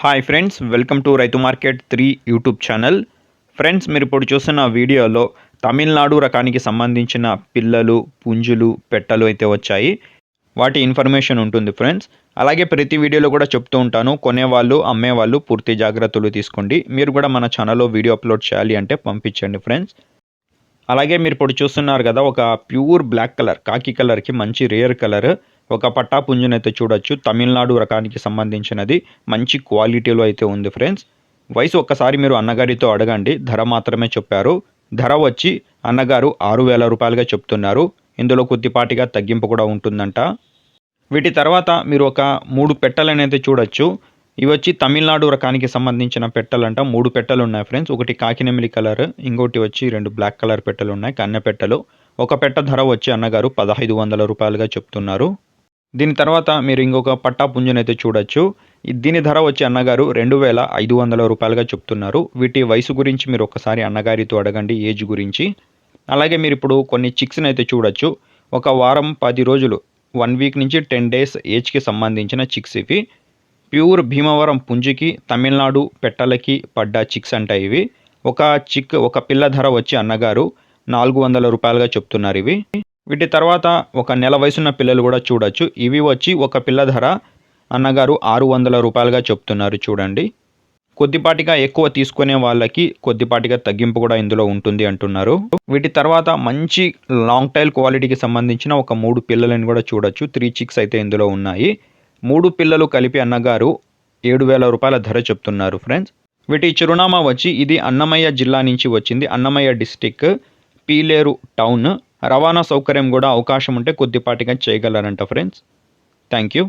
Hi friends, welcome to రైతు market 3 YouTube channel. Friends, మీరు ఇప్పుడు చూస్తున్న వీడియోలో తమిళనాడు రకానికి సంబంధించిన పిల్లలు, పుంజులు, పెట్టలు అయితే వచ్చాయి. వాటి ఇన్ఫర్మేషన్ ఉంటుంది ఫ్రెండ్స్. అలాగే ప్రతి వీడియోలో కూడా చెప్తూ ఉంటాను, కొనేవాళ్ళు అమ్మేవాళ్ళు పూర్తి జాగ్రత్తలు తీసుకోండి. మీరు కూడా మన ఛానల్లో వీడియో అప్లోడ్ చేయాలి అంటే పంపించండి ఫ్రెండ్స్. అలాగే మీరు ఇప్పుడు చూస్తున్నారు కదా, ఒక ప్యూర్ బ్లాక్ కలర్, కాకి కలర్కి మంచి రేర్ కలర్ ఒక పట్టా పుంజునైతే చూడొచ్చు. తమిళనాడు రకానికి సంబంధించినది, మంచి క్వాలిటీలో అయితే ఉంది ఫ్రెండ్స్. వయసు ఒక్కసారి మీరు అన్నగారితో అడగండి, ధర మాత్రమే చెప్పారు. ధర వచ్చి అన్నగారు 6,000 రూపాయలుగా చెప్తున్నారు. ఇందులో కొద్దిపాటిగా తగ్గింపు కూడా ఉంటుందంట. వీటి తర్వాత మీరు ఒక 3 పెట్టెలనైతే చూడొచ్చు. ఇవి వచ్చి తమిళనాడు రకానికి సంబంధించిన పెట్టెలంట. 3 పెట్టెలు ఉన్నాయి ఫ్రెండ్స్. ఒకటి కాకినెమిలి కలర్, ఇంకోటి వచ్చి 2 బ్లాక్ కలర్ పెట్టెలు ఉన్నాయి, కన్నె పెట్టెలు. ఒక పెట్టె ధర వచ్చి అన్నగారు 1,500 రూపాయలుగా చెప్తున్నారు. దీని తర్వాత మీరు ఇంకొక పట్టా పుంజునైతే చూడొచ్చు. దీని ధర వచ్చి అన్నగారు 2,500 రూపాయలుగా చెప్తున్నారు. వీటి వయసు గురించి మీరు ఒకసారి అన్నగారితో అడగండి, ఏజ్ గురించి. అలాగే మీరు ఇప్పుడు కొన్ని చిక్స్ని అయితే చూడొచ్చు. ఒక వారం 10 రోజులు, 1 వీక్ నుంచి 10 డేస్ ఏజ్కి సంబంధించిన చిక్స్ ఇవి. ప్యూర్ భీమవరం పుంజుకి, తమిళనాడు పెట్టలకి పడ్డ చిక్స్ అంట ఇవి. ఒక పిల్ల ధర వచ్చి అన్నగారు 400 రూపాయలుగా చెప్తున్నారు ఇవి. వీటి తర్వాత ఒక నెల వయసున్న పిల్లలు కూడా చూడొచ్చు. ఇవి వచ్చి ఒక పిల్ల ధర అన్నగారు 600 రూపాయలుగా చెప్తున్నారు. చూడండి, కొద్దిపాటిగా ఎక్కువ తీసుకునే వాళ్ళకి కొద్దిపాటిగా తగ్గింపు కూడా ఇందులో ఉంటుంది అంటున్నారు. వీటి తర్వాత మంచి లాంగ్ టైల్ క్వాలిటీకి సంబంధించిన ఒక 3 పిల్లలను కూడా చూడొచ్చు. 3 చిక్స్ అయితే ఇందులో ఉన్నాయి. 3 పిల్లలు కలిపి అన్నగారు 7,000 రూపాయల ధర చెప్తున్నారు ఫ్రెండ్స్. వీటి చిరునామా వచ్చి ఇది అన్నమయ్య జిల్లా నుంచి వచ్చింది. Annamayya district, Pileru town. రవాణా సౌకర్యం కూడా అవకాశం ఉంటే కొద్దిపాటిగా చేయగలరంట ఫ్రెండ్స్. Thank you.